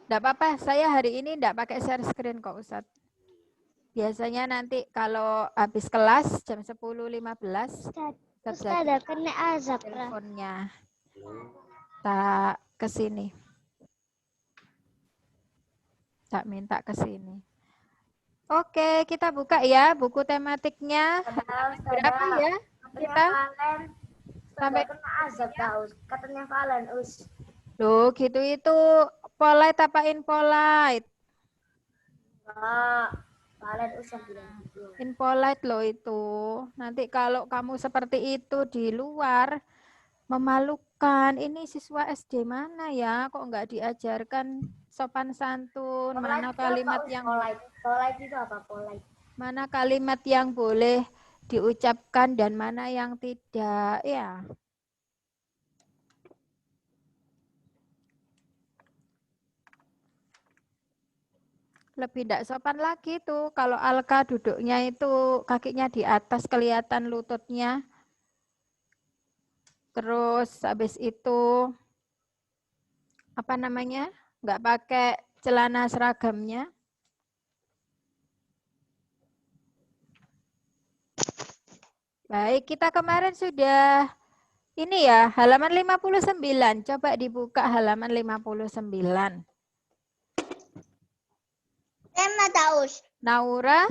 Enggak apa-apa, saya hari ini enggak pakai share screen kok Ustadz. Biasanya nanti kalau habis kelas jam 10.15 Ustazah kena azab lah. teleponnya tak ke sini. Tak minta ke sini. Oke, kita buka ya buku tematiknya. Berapa ya? Kita sampai Kena azab kau. Katanya Valen, loh gitu itu polite apa impolite? Valen usah bilang gitu. Impolite loh itu. Nanti kalau kamu seperti itu di luar memalukan. Ini siswa SD mana ya? Kok nggak diajarkan sopan santun? Mana kalimat yang Polite itu apa? Polite. mana kalimat yang boleh diucapkan dan mana yang tidak ya? Lebih tidak sopan lagi tuh kalau Alka duduknya itu kakinya di atas kelihatan lututnya. Terus habis itu apa namanya? Nggak pakai celana seragamnya. Baik, kita kemarin sudah ini ya, halaman 59. Coba dibuka halaman 59. Tema taus. Naura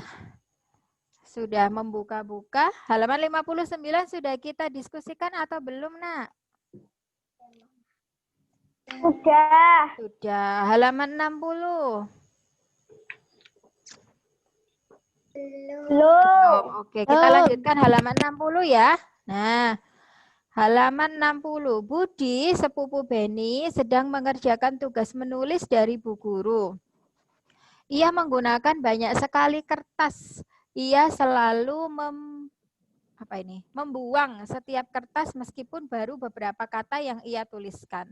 sudah membuka-buka. Halaman 59 sudah kita diskusikan atau belum, Nak? Sudah. Sudah. Halaman 60. Belum. Oke, kita lanjutkan halaman 60 ya. Nah, halaman 60. Budi, sepupu Beni, sedang mengerjakan tugas menulis dari Bu Guru. Ia menggunakan banyak sekali kertas. Ia selalu membuang setiap kertas meskipun baru beberapa kata yang ia tuliskan.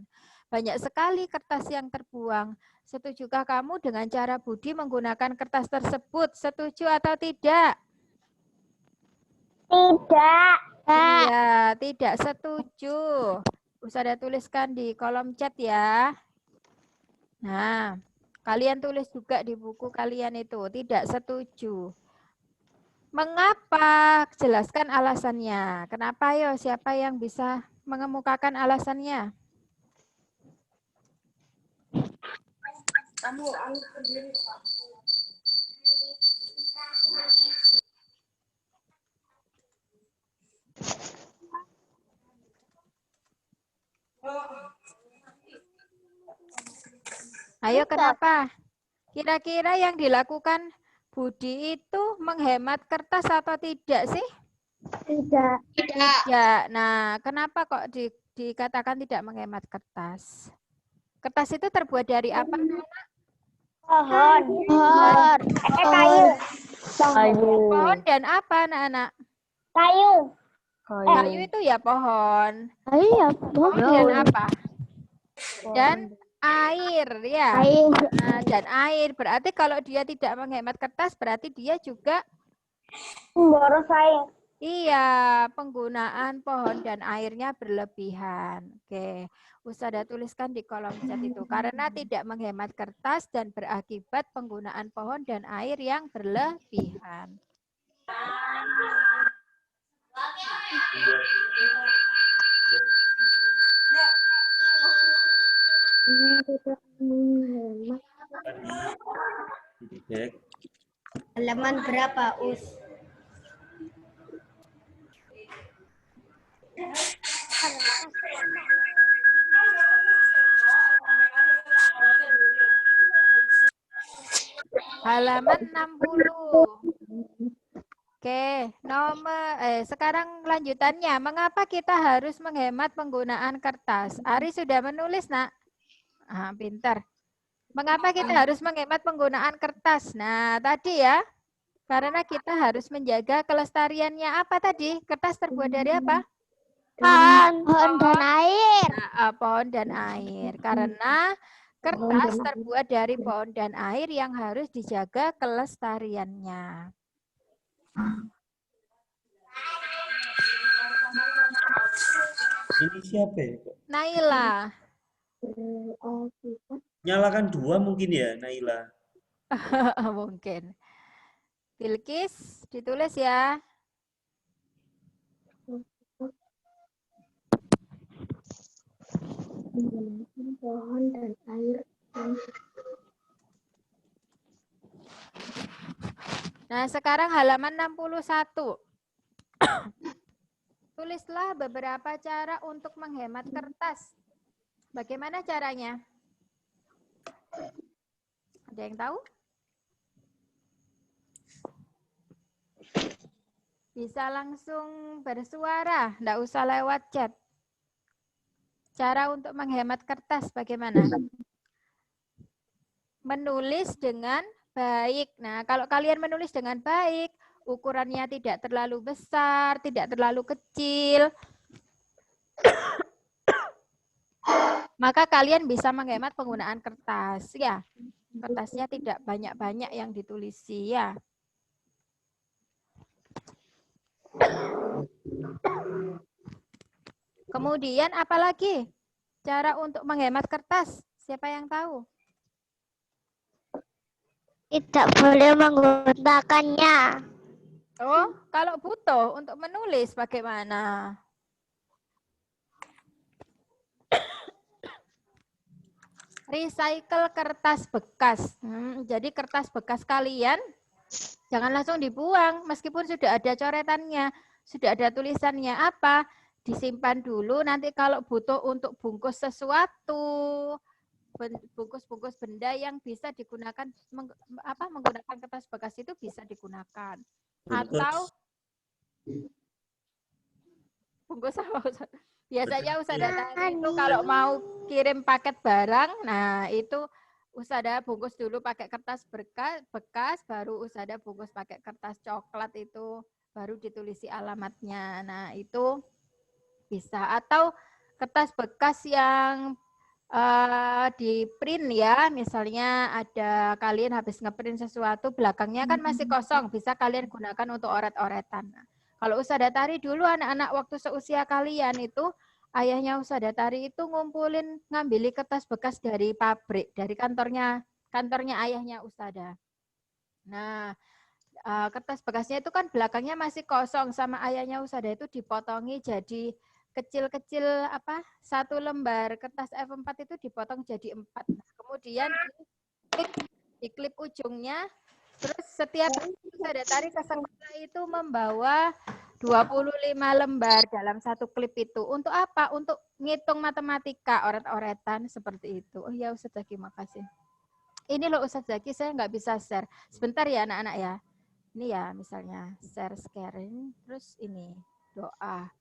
Banyak sekali kertas yang terbuang. Setujukah kamu dengan cara Budi menggunakan kertas tersebut? Setuju atau tidak? Tidak. Iya, tidak setuju. Ustazah tuliskan di kolom chat ya. Nah, kalian tulis juga di buku kalian itu. Tidak setuju. Mengapa? Jelaskan alasannya. Kenapa yo? Siapa yang bisa mengemukakan alasannya? Kamu sendiri. Ayo, kenapa? Kira-kira yang dilakukan Budi itu menghemat kertas atau tidak sih? Tidak. Tidak. Nah, kenapa kok dikatakan tidak menghemat kertas? Kertas itu terbuat dari apa? Pohon. Pohon. Kayu. Pohon dan apa, anak-anak? Kayu. Kayu itu ya pohon. Iya, Pohon dan apa? Dan air, ya. Air. Nah, dan air. Berarti kalau dia tidak menghemat kertas, berarti dia juga Boros air. iya, penggunaan pohon dan airnya berlebihan. Oke, Ustazah tuliskan di kolom chat itu. Karena tidak menghemat kertas dan berakibat penggunaan pohon dan air yang berlebihan. Halaman berapa, Us? Halaman 60. Oke, sekarang lanjutannya. Mengapa kita harus menghemat penggunaan kertas? Ari sudah menulis, Nak. Ah, pintar. Mengapa kita harus menghemat penggunaan kertas? Nah, tadi ya, karena kita harus menjaga kelestariannya. Apa tadi? Kertas terbuat dari apa? Pohon dan air. Nah, pohon dan air. Karena kertas terbuat dari pohon dan air yang harus dijaga kelestariannya. Ini siapa ya? Naila. Nyalakan 2 mungkin ya, Naila. Mungkin. Bilkis, ditulis ya. Pohon dan air. Nah, sekarang halaman 61. Tulislah beberapa cara untuk menghemat kertas. Bagaimana caranya? Ada yang tahu? Bisa langsung bersuara, enggak usah lewat chat. Cara untuk menghemat kertas bagaimana? Menulis dengan baik. Nah, kalau kalian menulis dengan baik, ukurannya tidak terlalu besar, tidak terlalu kecil, maka kalian bisa menghemat penggunaan kertas. Ya, kertasnya tidak banyak-banyak yang ditulisi ya. Kemudian apalagi cara untuk menghemat kertas? Siapa yang tahu? Tidak boleh menggunakannya. Oh, kalau butuh untuk menulis bagaimana? Recycle kertas bekas. Jadi kertas bekas kalian jangan langsung dibuang, meskipun sudah ada coretannya, sudah ada tulisannya apa, disimpan dulu. Nanti kalau butuh untuk bungkus sesuatu, bungkus-bungkus benda yang bisa digunakan, menggunakan kertas bekas itu bisa digunakan. Atau bungkus apa? Biasanya usaha tani itu kalau mau kirim paket barang, nah itu usaha bungkus dulu pakai kertas bekas, baru usaha bungkus pakai kertas coklat itu, baru ditulisi alamatnya. Nah itu bisa. Atau kertas bekas yang di print ya, misalnya ada kalian habis ngeprint sesuatu, belakangnya kan masih kosong, bisa kalian gunakan untuk oret-oretan. Nah, kalau usaha tari dulu anak-anak waktu seusia kalian itu, ayahnya usaha tari itu ngumpulin, ngambil kertas bekas dari pabrik, dari kantornya ayahnya usaha. Nah, kertas bekasnya itu kan belakangnya masih kosong, sama ayahnya usaha itu dipotongi jadi kecil-kecil satu lembar kertas F4 itu dipotong jadi 4. Nah, kemudian diklip ujungnya, terus setiap usaha tari ke sekolah itu membawa 25 lembar dalam satu klip itu. Untuk apa? Untuk ngitung matematika, oret-oretan seperti itu. Oh ya Ustaz Zaki, makasih. Ini loh Ustaz Zaki, saya nggak bisa share. Sebentar ya anak-anak ya. Ini ya misalnya share screen, terus ini doa.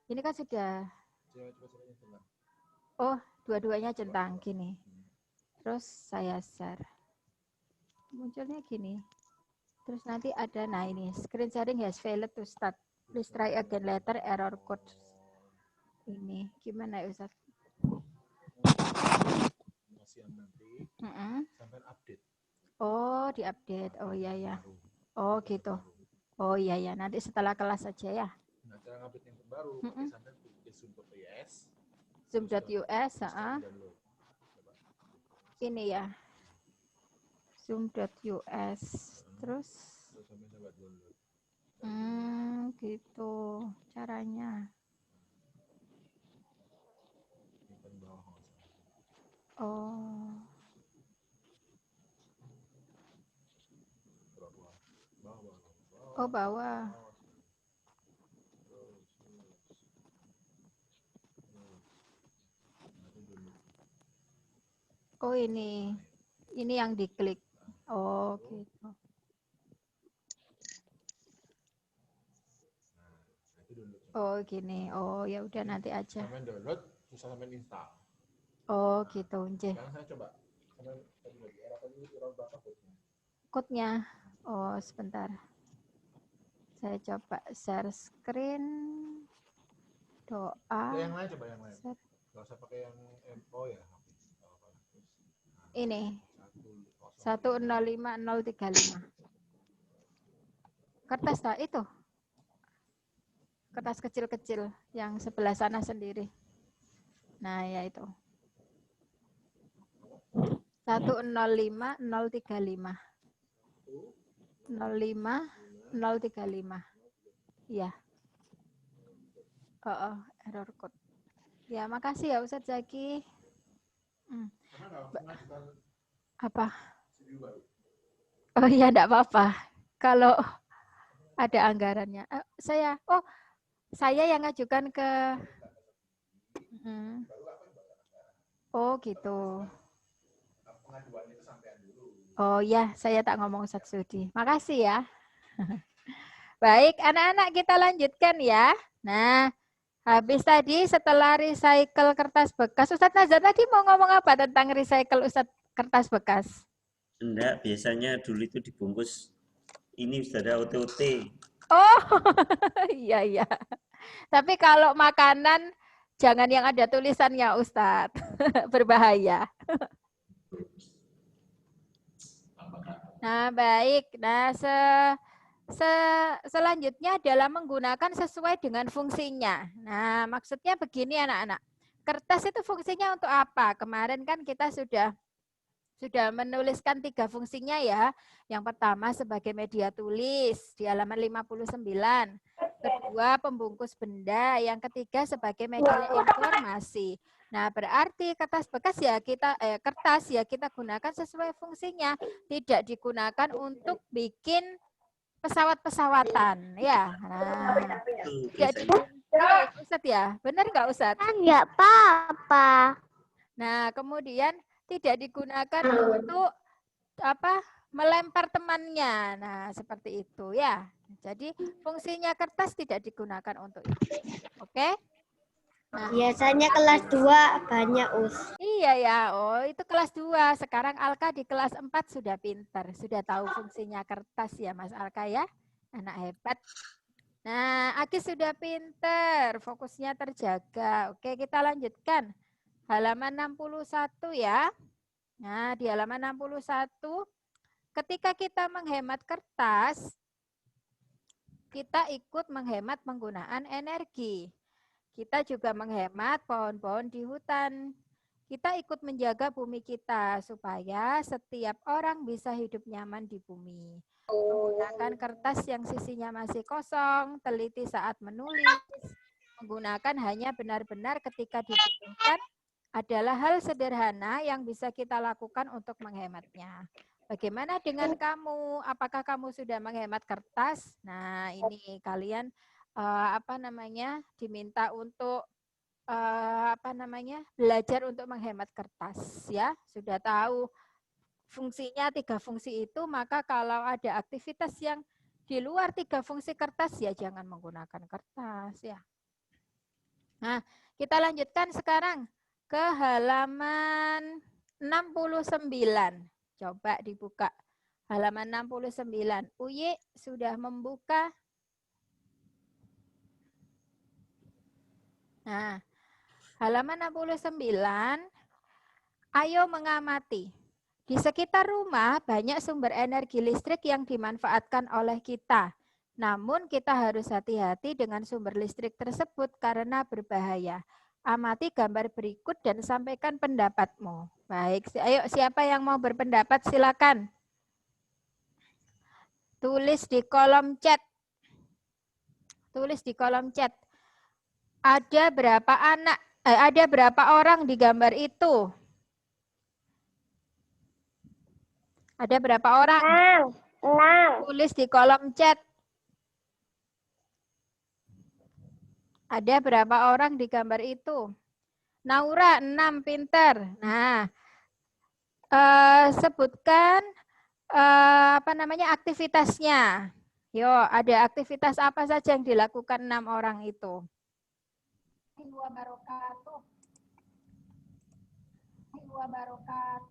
Ini kan sudah, oh dua-duanya centang gini. Terus saya share. Munculnya gini. Terus nanti ada, nah ini, screen sharing has failed to start. Please try again later, error code. Ini, gimana ya Ustaz? Sampai update. Oh, diupdate. Oh iya ya. Oh gitu. Oh iya ya, nanti setelah kelas saja ya. Nah, cara ngupdate yang terbaru, sampai ke zoom.us. Zoom.us, ini ya. Zoom.us. Terus gitu caranya. Oh. Oh, bawah. Oh, ini. Ini yang diklik. Oh, gitu. Oh, gini. Oh, ya udah nanti aja. Sampai download, susah sampai install. Oh, gitu, Nje. Sekarang saya coba. Code-nya. Oh, sebentar. Saya coba share screen. Doa. Yang lain coba yang lain. Enggak usah pakai yang MO ya. Ini. 105035. Kertas tak itu. Kertas kecil-kecil yang sebelah sana sendiri. Nah, ya itu. 105 035. 05 035. Ya. Error code. Ya, makasih ya Ustadz Zaki. Apa? Oh iya, enggak apa-apa. Kalau ada anggarannya. Saya yang ngajukan ke Oh, gitu. Oh ya, saya tak ngomong Ustadz Sudi. Makasih ya. Baik, anak-anak kita lanjutkan ya. Nah, habis tadi setelah recycle kertas bekas, Ustadz Nazar tadi mau ngomong apa tentang recycle Ustadz kertas bekas? Enggak, biasanya dulu itu dibungkus ini sudah ada OT-OT. Oh, iya. Tapi kalau makanan, jangan yang ada tulisannya Ustadz. Berbahaya. Nah, baik. Nah, selanjutnya adalah menggunakan sesuai dengan fungsinya. Nah, maksudnya begini anak-anak. Kertas itu fungsinya untuk apa? Kemarin kan kita sudah menuliskan 3 fungsinya ya. Yang pertama sebagai media tulis di halaman 59. Kedua pembungkus benda. Yang ketiga sebagai media informasi. Nah, berarti kertas bekas ya kertas ya kita gunakan sesuai fungsinya. Tidak digunakan untuk bikin pesawat-pesawatan ya. Nah, Ustadz ya, benar nggak Ustadz? Enggak apa-apa. Nah, kemudian tidak digunakan untuk melempar temannya. Nah, seperti itu ya. Jadi fungsinya kertas tidak digunakan untuk itu. Oke? Nah, biasanya kelas 2 banyak Iya ya. Oh, itu kelas 2. Sekarang Alka di kelas 4 sudah pintar, sudah tahu fungsinya kertas ya, Mas Alka ya. Anak hebat. Nah, Aki sudah pintar, fokusnya terjaga. Oke, kita lanjutkan. Halaman 61 ya. Nah, di halaman 61, ketika kita menghemat kertas, kita ikut menghemat penggunaan energi. Kita juga menghemat pohon-pohon di hutan. Kita ikut menjaga bumi kita supaya setiap orang bisa hidup nyaman di bumi. Menggunakan kertas yang sisinya masih kosong, teliti saat menulis, menggunakan hanya benar-benar ketika dibutuhkan adalah hal sederhana yang bisa kita lakukan untuk menghematnya. Bagaimana dengan kamu? Apakah kamu sudah menghemat kertas? Nah, ini kalian diminta untuk belajar untuk menghemat kertas ya. Sudah tahu fungsinya 3 fungsi itu, maka kalau ada aktivitas yang di luar 3 fungsi kertas ya jangan menggunakan kertas ya. Nah, kita lanjutkan sekarang ke halaman 69. Coba dibuka. Halaman 69. Uyi sudah membuka. Nah, halaman 69. Ayo mengamati. Di sekitar rumah banyak sumber energi listrik yang dimanfaatkan oleh kita. Namun kita harus hati-hati dengan sumber listrik tersebut karena berbahaya. Amati gambar berikut dan sampaikan pendapatmu. Baik, ayo siapa yang mau berpendapat silakan. Tulis di kolom chat. Tulis di kolom chat. Ada berapa orang di gambar itu? Ada berapa orang? 6. Tulis di kolom chat. Ada berapa orang di gambar itu? Naura, 6, pinter. Nah, sebutkan aktivitasnya. Yo, ada aktivitas apa saja yang dilakukan 6 orang itu?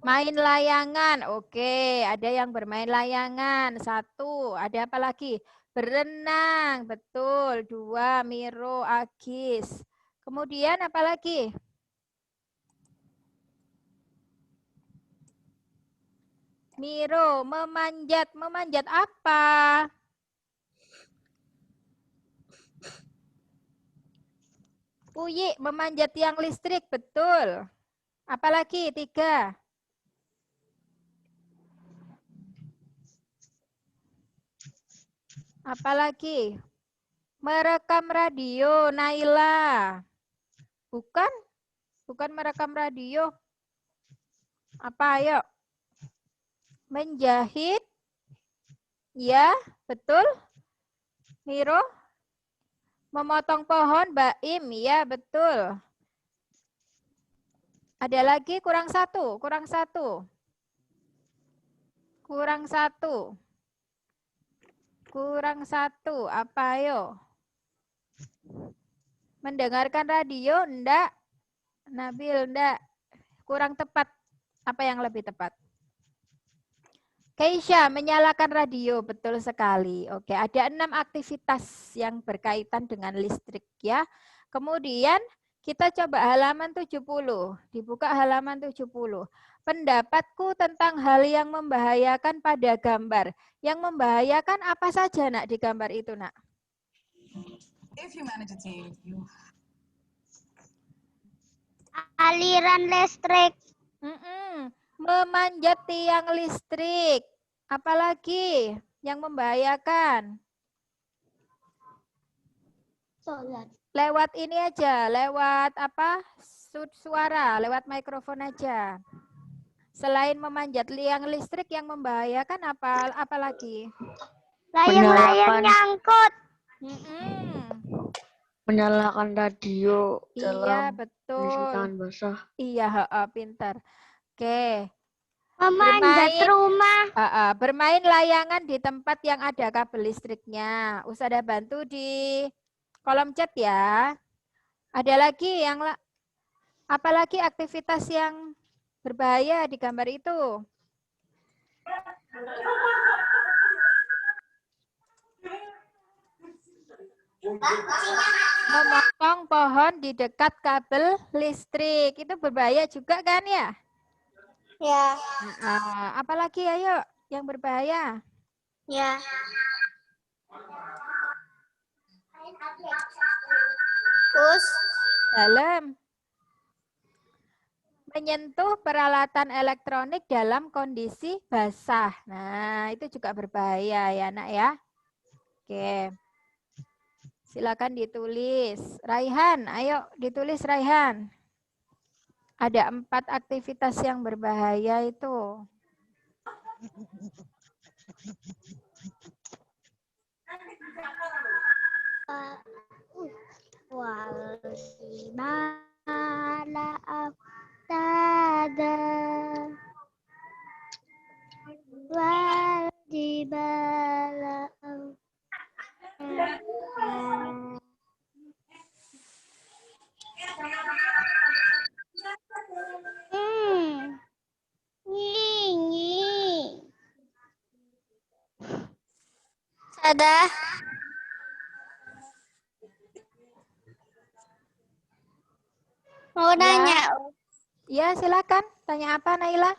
Main layangan. Oke, ada yang bermain layangan. 1, ada apa lagi? Berenang, betul. 2, Miro, Agis. Kemudian apa lagi? Miro, memanjat. Memanjat apa? Uyi, memanjat tiang listrik, betul. Apalagi 3? Apalagi? Merekam radio, Naila. Bukan? Bukan merekam radio. Apa, ayo? Menjahit. Ya, betul. Miro? Memotong pohon, Baim. Ya, betul. Ada lagi? Kurang satu. Kurang satu. Kurang satu. Kurang satu. Apa, ayo? Mendengarkan radio? Enggak. Nabil, enggak. Kurang tepat. Apa yang lebih tepat? Keisha, menyalakan radio. Betul sekali. Oke, ada 6 aktivitas yang berkaitan dengan listrik ya. Kemudian kita coba halaman 70. Dibuka halaman 70. Pendapatku tentang hal yang membahayakan pada gambar. Yang membahayakan apa saja, Nak, di gambar itu, Nak? Aliran listrik. Memanjat tiang listrik. Apalagi yang membahayakan? Sholat. Lewat ini aja, lewat apa? Suara, lewat mikrofon aja. Selain memanjat tiang listrik yang membahayakan apa lagi? Layang-layang nyangkut. Menyalakan radio Iya, dalam betul. kondisi tangan basah. Iya, pintar. Oke. Memanjat rumah. Bermain layangan di tempat yang ada kabel listriknya. Usaha bantu di kolom chat ya. Ada lagi yang apalagi aktivitas yang berbahaya di gambar itu? Memotong pohon di dekat kabel listrik. Itu berbahaya juga kan ya? Ya. Apalagi ayo yang berbahaya? Ya. Terus Dalam menyentuh peralatan elektronik dalam kondisi basah. Nah, itu juga berbahaya ya, Nak ya. Oke. Silakan ditulis. Raihan, ayo ditulis Raihan. Ada 4 aktivitas yang berbahaya itu. ada mau nanya. Ya, silakan. Tanya apa, Naila?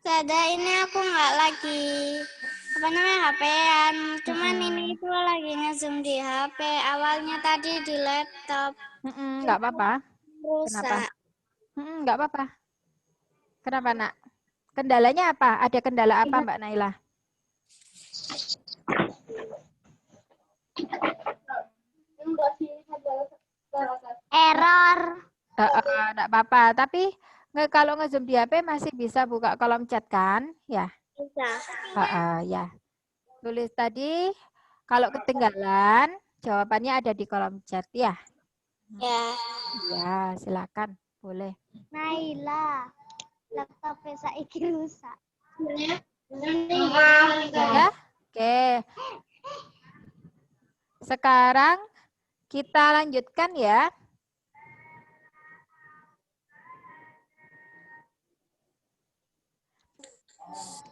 Ada ini aku nggak lagi HP-an. Cuman ini itu lagi nge-zoom di HP. Awalnya tadi di laptop. Nggak apa-apa. Kenapa? Nggak apa-apa. Kenapa, Nak? Kendalanya apa? Ada kendala apa, Mbak Naila? Error. Nggak apa-apa. Tapi kalau nge-zoom di HP masih bisa buka kolom chat kan? Ya. Bisa. Ya. Tulis tadi, kalau ketinggalan, jawabannya ada di kolom chat ya. Ya. Ya, silakan. Boleh. Naila, laptop saiki rusak. Ya, oke. Sekarang kita lanjutkan ya.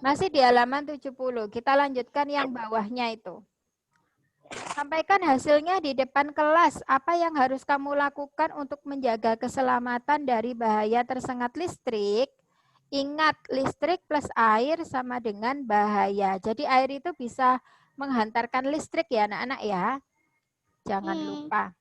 Masih di halaman 70. Kita lanjutkan yang bawahnya itu. Sampaikan hasilnya di depan kelas. Apa yang harus kamu lakukan untuk menjaga keselamatan dari bahaya tersengat listrik? Ingat, listrik plus air sama dengan bahaya. Jadi air itu bisa menghantarkan listrik ya anak-anak ya. Jangan lupa.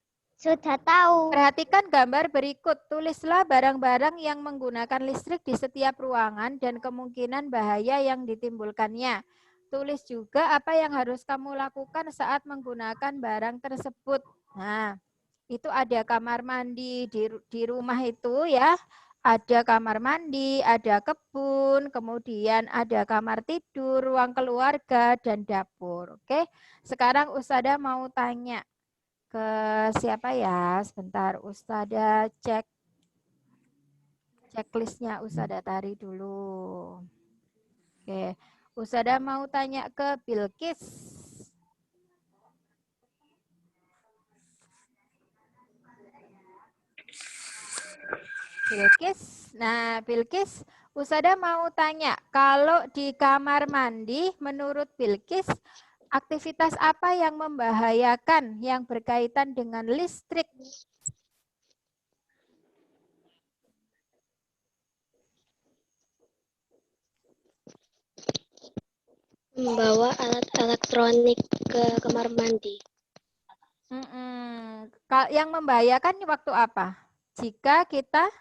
Sudah tahu. Perhatikan gambar berikut. Tulislah barang-barang yang menggunakan listrik di setiap ruangan dan kemungkinan bahaya yang ditimbulkannya. Tulis juga apa yang harus kamu lakukan saat menggunakan barang tersebut. Nah, itu ada kamar mandi di rumah itu ya. Ada kamar mandi, ada kebun, kemudian ada kamar tidur, ruang keluarga, dan dapur. Oke, sekarang Ustada mau tanya ke siapa ya? Sebentar, Ustada cek checklistnya Ustada tari dulu. Oke, Ustada mau tanya ke Bilkis. Bilkis, nah Bilkis, Usada mau tanya, kalau di kamar mandi, menurut Bilkis, aktivitas apa yang membahayakan yang berkaitan dengan listrik? Membawa alat elektronik ke kamar mandi. Yang membahayakan waktu apa? Jika kita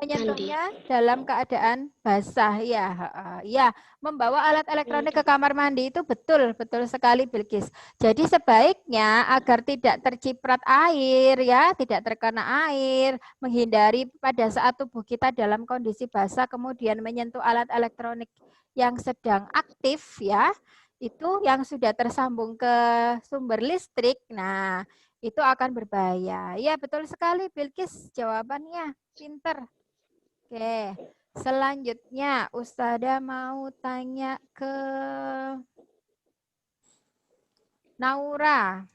menyentuhnya dalam keadaan basah, ya, ya, membawa alat elektronik ke kamar mandi itu betul sekali Bilkis. Jadi sebaiknya agar tidak terciprat air, ya, tidak terkena air, menghindari pada saat tubuh kita dalam kondisi basah kemudian menyentuh alat elektronik yang sedang aktif, ya, itu yang sudah tersambung ke sumber listrik. Nah, itu akan berbahaya. Ya, betul sekali Bilkis jawabannya. Pinter. Oke, selanjutnya Ustada mau tanya ke Naura.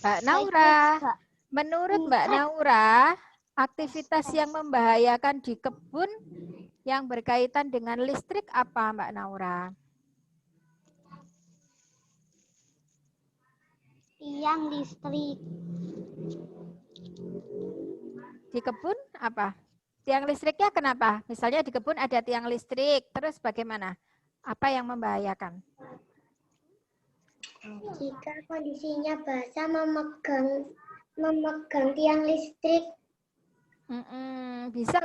Mbak Naura, menurut Mbak Naura, aktivitas yang membahayakan di kebun yang berkaitan dengan listrik apa Mbak Naura? Tiang listrik. Di kebun apa? Tiang listriknya kenapa? Misalnya di kebun ada tiang listrik, terus bagaimana? Apa yang membahayakan? Jika kondisinya basah memegang tiang listrik.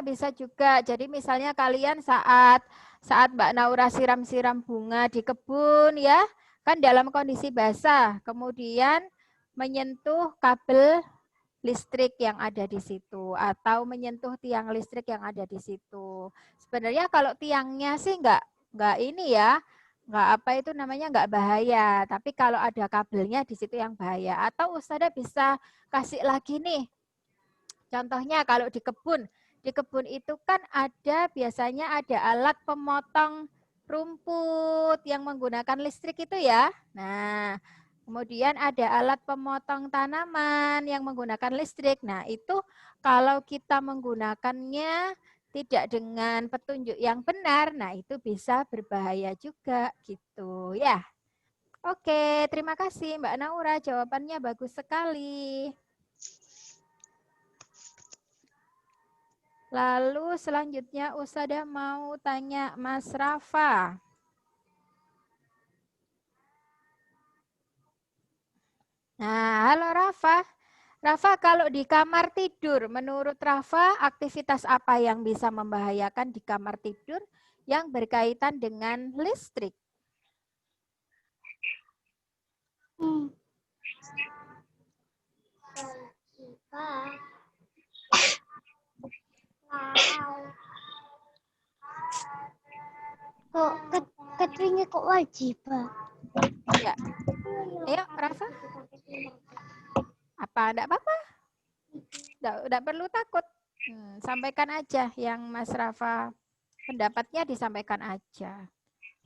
Bisa juga. Jadi misalnya kalian saat Mbak Naura siram-siram bunga di kebun ya, kan dalam kondisi basah, kemudian menyentuh kabel listrik yang ada di situ atau menyentuh tiang listrik yang ada di situ. Sebenarnya kalau tiangnya sih nggak ini ya, nggak apa itu namanya nggak bahaya. Tapi kalau ada kabelnya di situ yang bahaya. Atau Ustazah bisa kasih lagi nih. Contohnya kalau di kebun itu kan biasanya ada alat pemotong rumput yang menggunakan listrik itu ya. Nah, kemudian ada alat pemotong tanaman yang menggunakan listrik. Nah, itu kalau kita menggunakannya tidak dengan petunjuk yang benar, nah itu bisa berbahaya juga gitu ya. Oke, terima kasih Mbak Naura, jawabannya bagus sekali. Lalu selanjutnya Ustazah mau tanya Mas Rafa. Nah, halo Rafa. Rafa, kalau di kamar tidur, menurut Rafa, aktivitas apa yang bisa membahayakan di kamar tidur yang berkaitan dengan listrik? Kok keteringnya kok wajib? Ya. Ayo, Rafa. Apa? Enggak apa-apa. Enggak perlu takut. Sampaikan aja yang Mas Rafa pendapatnya disampaikan aja.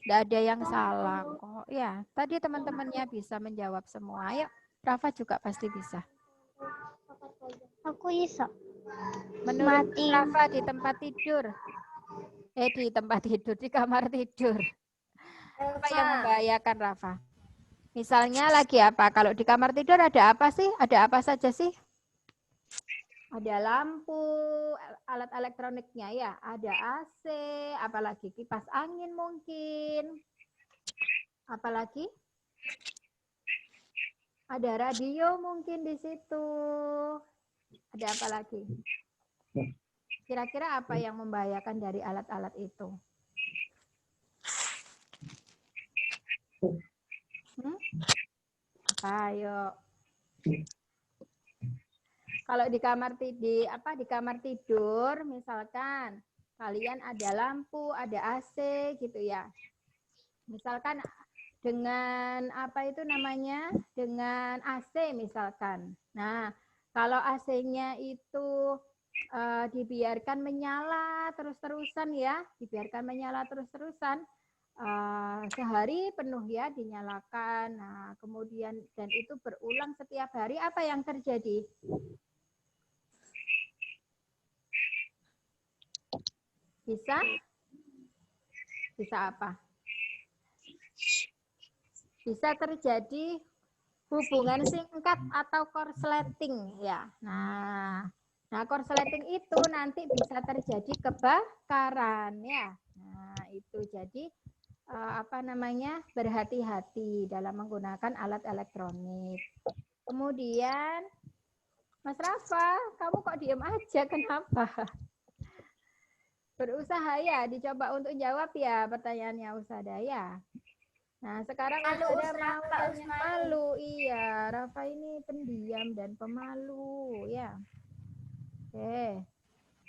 Enggak ada yang salah kok. Ya, tadi teman-temannya bisa menjawab semua. Ayo, Rafa juga pasti bisa. Aku bisa. Menurut Rafa di tempat tidur. Di kamar tidur. Apa yang membahayakan Rafa? Misalnya lagi apa? Kalau di kamar tidur ada apa sih? Ada apa saja sih? Ada lampu, alat elektroniknya ya. Ada AC, apalagi kipas angin mungkin. Apalagi? Ada radio mungkin di situ. Ada apa lagi? Kira-kira apa yang membahayakan dari alat-alat itu? Ayo. Kalau di kamar tidur, misalkan kalian ada lampu, ada AC gitu ya. Misalkan dengan apa itu namanya? Dengan AC misalkan. Nah, kalau AC-nya itu dibiarkan menyala terus-terusan ya, dibiarkan menyala terus-terusan sehari penuh ya dinyalakan. Nah, kemudian dan itu berulang setiap hari, apa yang terjadi? Bisa apa? Bisa terjadi hubungan singkat atau korsleting ya. Nah, korsleting itu nanti bisa terjadi kebakaran ya. Nah, itu jadi berhati-hati dalam menggunakan alat elektronik. Kemudian Mas Rafa, kamu kok diem aja, kenapa? Berusaha ya, dicoba untuk jawab ya pertanyaannya Usada ya. Nah, sekarang Usada mau tanya malu. Iya, Rafa ini pendiam dan pemalu ya. Oke.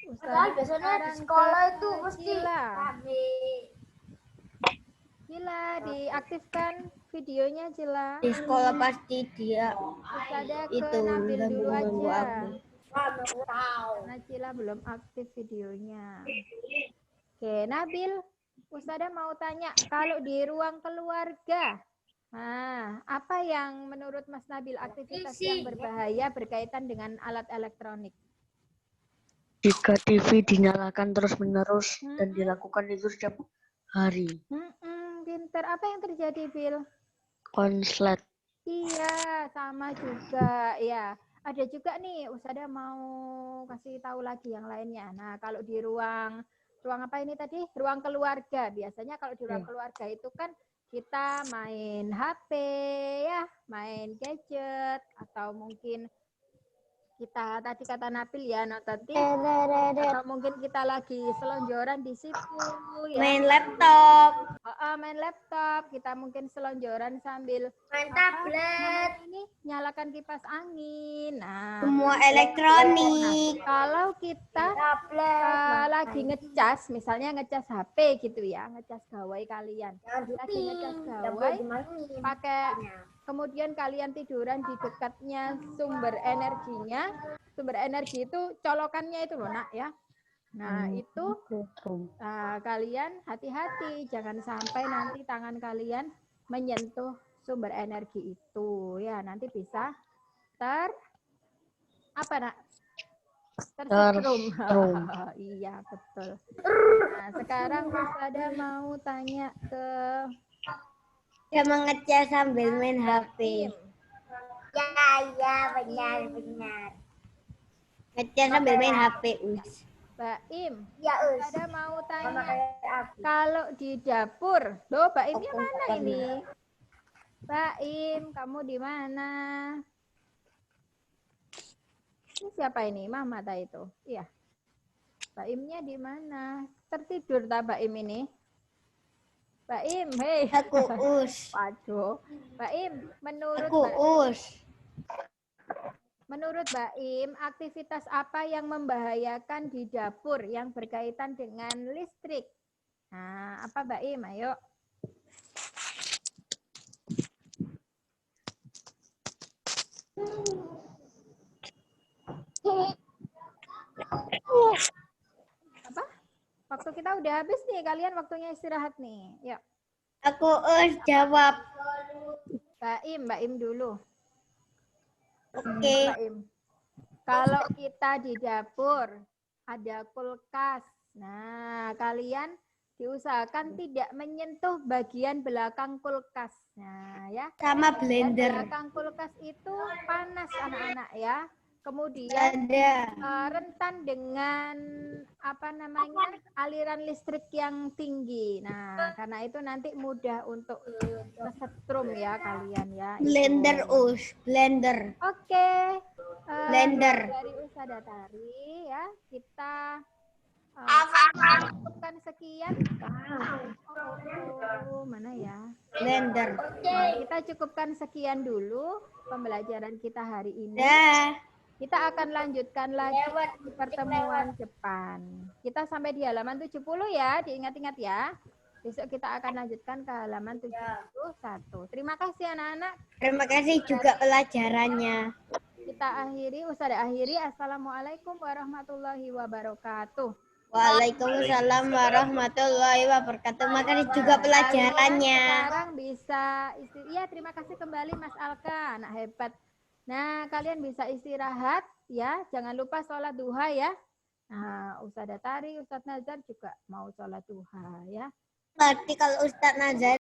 Usada Biasanya di sekolah itu mesti Cila, diaktifkan videonya Cila. di sekolah pasti dia Usada ke itu Nabil dulu ganggu aja. aku. Karena Cila belum aktif videonya. Oke, Nabil, Usada mau tanya, kalau di ruang keluarga, nah, apa yang menurut Mas Nabil aktivitas yang berbahaya berkaitan dengan alat elektronik? Jika TV dinyalakan terus-menerus dan dilakukan itu setiap hari. Pinter. Apa yang terjadi, Bil? Konslet. Iya, sama juga. Ya, ada juga nih, Usada mau kasih tahu lagi yang lainnya. Nah, kalau di ruang apa ini tadi? Ruang keluarga. Biasanya kalau di ruang keluarga itu kan kita main HP ya, main gadget atau mungkin kita tadi kata Nabil ya nonton TV atau mungkin kita lagi selonjoran di situ ya. Main laptop, Main laptop, kita mungkin selonjoran sambil main tablet, ini nyalakan kipas angin. Nah, semua elektronik. kalau kita lagi ngecas, misalnya ngecas HP gitu ya, ngecas gawai kalian. Lagi ngecas gawai, pakai kemudian kalian tiduran di dekatnya sumber energinya. Sumber energi itu colokannya itu loh, Nak ya. Nah, itu kalian hati-hati, jangan sampai nanti tangan kalian menyentuh sumber energi itu ya, nanti bisa tersetrum. Iya, betul. Nah, sekarang Usada mau tanya ke Dia mengecas sambil main HP. Ya, benar. Ngecas sambil main HP, Baim. Ya, Usada mau tanya, kalau di dapur, loh Baimnya mana ini? Baim, kamu di mana? Ini siapa ini? Mama tak itu? Iya. Baimnya di mana? Tertidur tak Baim ini? Baim, hei. Aku Waduh. Baim, menurut Baim, aktivitas apa yang membahayakan di dapur yang berkaitan dengan listrik? Nah, apa Baim? Ayo. Apa? Waktu kita udah habis nih, kalian waktunya istirahat nih. Yuk. Aku jawab. Baim dulu. Oke. Baim. Kalau kita di dapur ada kulkas. Nah, kalian diusahakan tidak menyentuh bagian belakang kulkas. Nah, ya. Sama blender. Belakang kulkas itu panas anak-anak ya. Kemudian rentan dengan aliran listrik yang tinggi. Nah, karena itu nanti mudah untuk kesetrum ya kalian ya. Blender. Oke. Blender. Dari Ustazah Tari ya, kita cukupkan sekian. Mana ya? Blender. Kita cukupkan sekian dulu pembelajaran kita hari ini. Dah. Kita akan lanjutkan lagi di pertemuan depan. Kita sampai di halaman 70 ya, diingat-ingat ya. Besok kita akan lanjutkan ke halaman 71. Terima kasih anak-anak. Terima kasih juga pelajarannya. Kita akhiri, Ustazah akhiri. Assalamualaikum warahmatullahi wabarakatuh. Waalaikumsalam warahmatullahi wabarakatuh. Makasih juga pelajarannya. Sekarang bisa ya, terima kasih kembali Mas Alka, anak hebat. Nah, kalian bisa istirahat ya. Jangan lupa sholat duha ya. Nah, Ustazah Tari, Ustadz Nazar juga mau sholat duha ya. Berarti kalau Ustadz Nazar